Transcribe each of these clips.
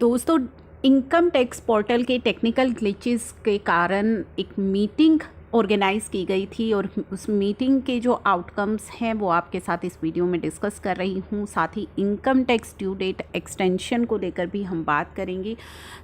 दोस्तों, income tax portal के technical glitches के कारण एक मीटिंग ऑर्गेनाइज़ की गई थी और उस मीटिंग के जो आउटकम्स हैं वो आपके साथ इस वीडियो में डिस्कस कर रही हूँ। साथ ही income tax due date extension को लेकर भी हम बात करेंगे।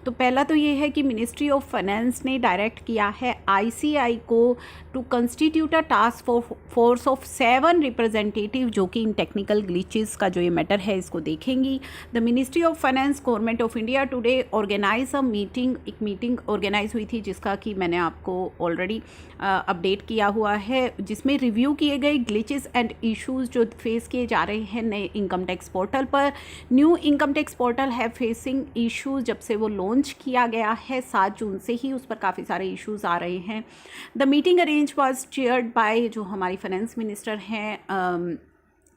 तो पहला तो ये है कि मिनिस्ट्री ऑफ फाइनेंस ने डायरेक्ट किया है आईसीआई को to constitute a task force of 7 representative, जो कि इन टेक्निकल ग्लिचेस का जो ये मैटर है इसको देखेंगी। The ministry of finance government of India today organize a meeting. एक मीटिंग ऑर्गेनाइज हुई थी जिसका कि मैंने आपको ऑलरेडी अपडेट किया हुआ है, जिसमें रिव्यू किए गए ग्लिचेस एंड इश्यूज जो फेस किए जा रहे हैं नए इनकम टैक्स पोर्टल पर। न्यू इनकम टैक्स पोर्टल है फेसिंग इश्यूज जब से वो लॉन्च किया गया है 7 जून से ही उस पर काफ़ी सारे इश्यूज आ रहे हैं। The meeting arrange was chaired by जो हमारी फाइनेंस मिनिस्टर हैं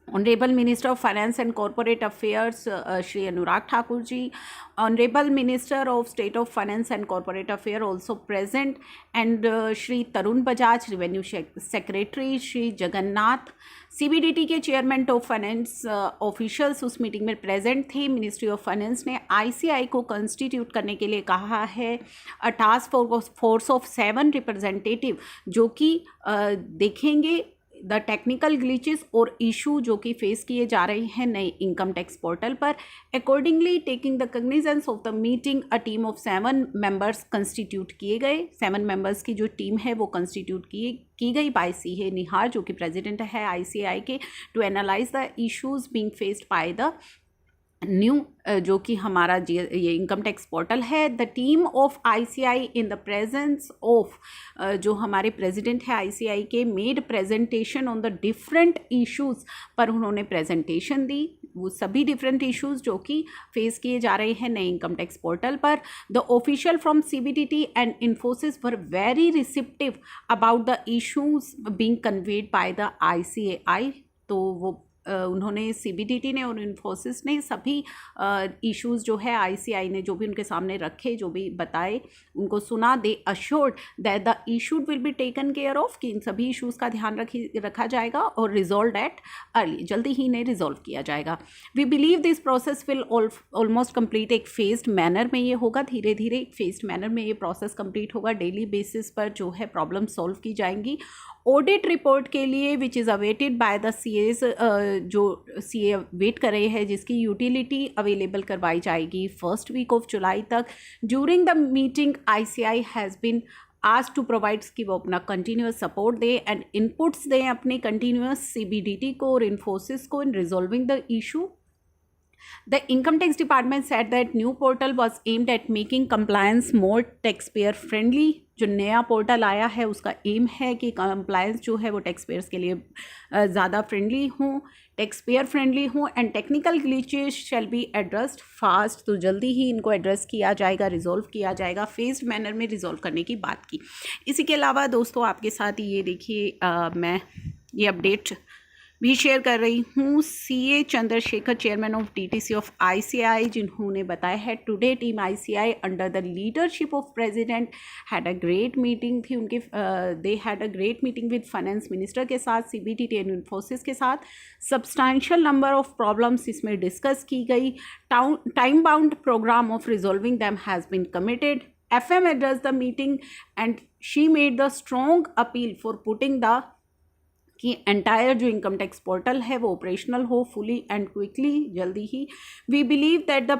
honourable minister of finance and corporate affairs Shri Anurag Thakur ji, honourable minister of state of finance and corporate affair also present, and Shri Tarun Bajaj revenue secretary, Shri Jagannath CBDT के chairman of finance officials उस meeting में present थे। Ministry of finance ने ICI को constitute करने के लिए कहा है a task force of 7 representative, जो कि देखेंगे द टेक्निकल ग्लिचेस और इशू जो कि फेस किए जा रहे हैं नए इनकम टैक्स पोर्टल पर। Accordingly taking the cognizance of the meeting a team of 7 members constitute किए गए। 7 मेंबर्स की जो टीम है वो कंस्टिट्यूट की गई बाय सीए निहार, जो कि प्रेसिडेंट है आईसीआई के, to analyze the issues being faced by the new जो कि हमारा ये इनकम टैक्स पोर्टल है। The team of ICI in the presence of जो हमारे प्रेसिडेंट है आईसीआई के made presentation on the different issues पर उन्होंने प्रेजेंटेशन दी, वो सभी डिफरेंट इश्यूज़ जो कि फेस किए जा रहे हैं नए इनकम टैक्स पोर्टल पर। The official from CBDT and Infosys were very receptive about the issues being conveyed by the ICI. तो वो उन्होंने सीबीडीटी ने और इन्फोसिस ने सभी इश्यूज़ जो है आईसीआई ने जो भी उनके सामने रखे, जो भी बताए, उनको सुना। They assured that the issue will be taken care of, कि इन सभी इश्यूज़ का ध्यान रखा जाएगा और रिजॉल्व एट अर्ली, जल्दी ही इन्हें रिजॉल्व किया जाएगा। We believe this process will almost complete एक फेस्ड मैनर में ये होगा, धीरे धीरे एक फेस्ड मैनर में ये प्रोसेस कंप्लीट होगा। डेली बेसिस पर जो है प्रॉब्लम सॉल्व की जाएंगी। ऑडिट रिपोर्ट के लिए which is awaited by the CS, जो सीए वेट कर रहे हैं, जिसकी यूटिलिटी अवेलेबल करवाई जाएगी फर्स्ट वीक ऑफ जुलाई तक। During the meeting ICI has been आज टू प्रोवाइड्स कि वो अपना कंटिन्यूस सपोर्ट दें एंड इनपुट्स दें अपने कंटिन्यूस सीबीडीटी को और इन्फोसिस को in resolving the issue. The income tax department said that new portal was aimed at making compliance more taxpayer friendly. जो नया पोर्टल आया है उसका एम है कि कंप्लायंस जो है वो टैक्स पेयर्स के लिए ज़्यादा फ्रेंडली हों, टैक्स पेयर फ्रेंडली हों, and technical glitches shall be addressed fast. तो जल्दी ही इनको एड्रेस किया जाएगा, रिजॉल्व किया जाएगा, फेस्ड मैनर में रिजॉल्व करने की बात की। इसी के अलावा दोस्तों आपके साथ ये देखिए मैं ये अपडेट भी शेयर कर रही हूँ। CA Chandrashekhar chairman of DTC of ICI, जिन्होंने बताया है today team ICI under the leadership of president had a great meeting थी उनके, they had a great meeting with finance minister के साथ, सीबीडीटी एंड इन्फोसिस के साथ। सब्सटैंशियल नंबर ऑफ प्रॉब्लम्स इसमें डिस्कस की गई। Time bound programme of resolving them has been committed. FM addressed the meeting and she made the strong appeal for putting the कि entire जो income tax portal है वो operational हो fully and quickly, जल्दी ही। We believe that the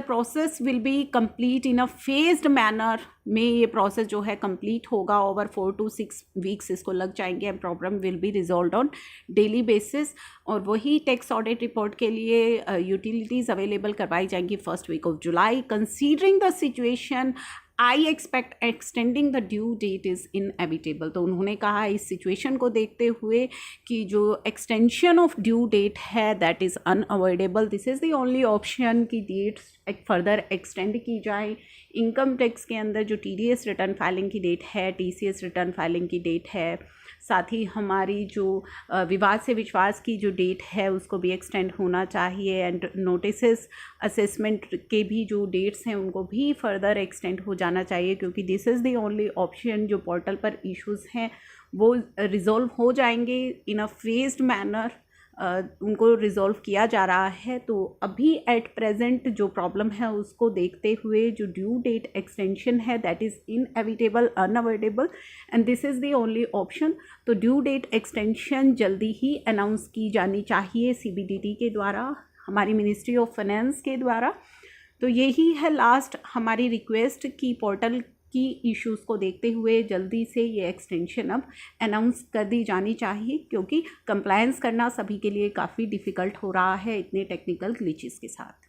process will be complete in a phased manner में। ये process जो है कंप्लीट होगा, ओवर 4 to 6 वीक्स इसको लग जाएंगे and problem will be resolve on daily basis. और वही टैक्स ऑडिट रिपोर्ट के लिए यूटिलिटीज़ अवेलेबल करवाई जाएंगी first week of July. Considering the situation I expect extending the due date is inevitable. तो उन्होंने कहा इस सिचुएशन को देखते हुए कि जो एक्सटेंशन ऑफ ड्यू डेट है that is unavoidable, this is the only option कि डेट्स फर्दर एक्सटेंड की जाए। इनकम टैक्स के अंदर जो टीडीएस रिटर्न फाइलिंग की डेट है, टीसीएस रिटर्न फाइलिंग की डेट है, साथ ही हमारी जो विवाद से विश्वास की जो डेट है उसको भी एक्सटेंड होना चाहिए, एंड नोटिसेस असेसमेंट के भी जो डेट्स हैं उनको भी फर्दर एक्सटेंड हो जाना चाहिए, क्योंकि this is the only option जो पोर्टल पर इश्यूज़ हैं वो रिजॉल्व हो जाएंगे इन अ फेज्ड मैनर उनको रिजॉल्व किया जा रहा है। तो अभी एट प्रेजेंट जो प्रॉब्लम है उसको देखते हुए जो ड्यू डेट एक्सटेंशन है that is inevitable, unavoidable and this is the only option. तो ड्यू डेट एक्सटेंशन जल्दी ही अनाउंस की जानी चाहिए CBDT के द्वारा, हमारी मिनिस्ट्री ऑफ फाइनेंस के द्वारा। तो यही है लास्ट हमारी रिक्वेस्ट कि पोर्टल की इश्यूज़ को देखते हुए जल्दी से ये एक्सटेंशन अब अनाउंस कर दी जानी चाहिए, क्योंकि कंप्लायंस करना सभी के लिए काफ़ी डिफ़िकल्ट हो रहा है इतने टेक्निकल ग्लिचेस के साथ।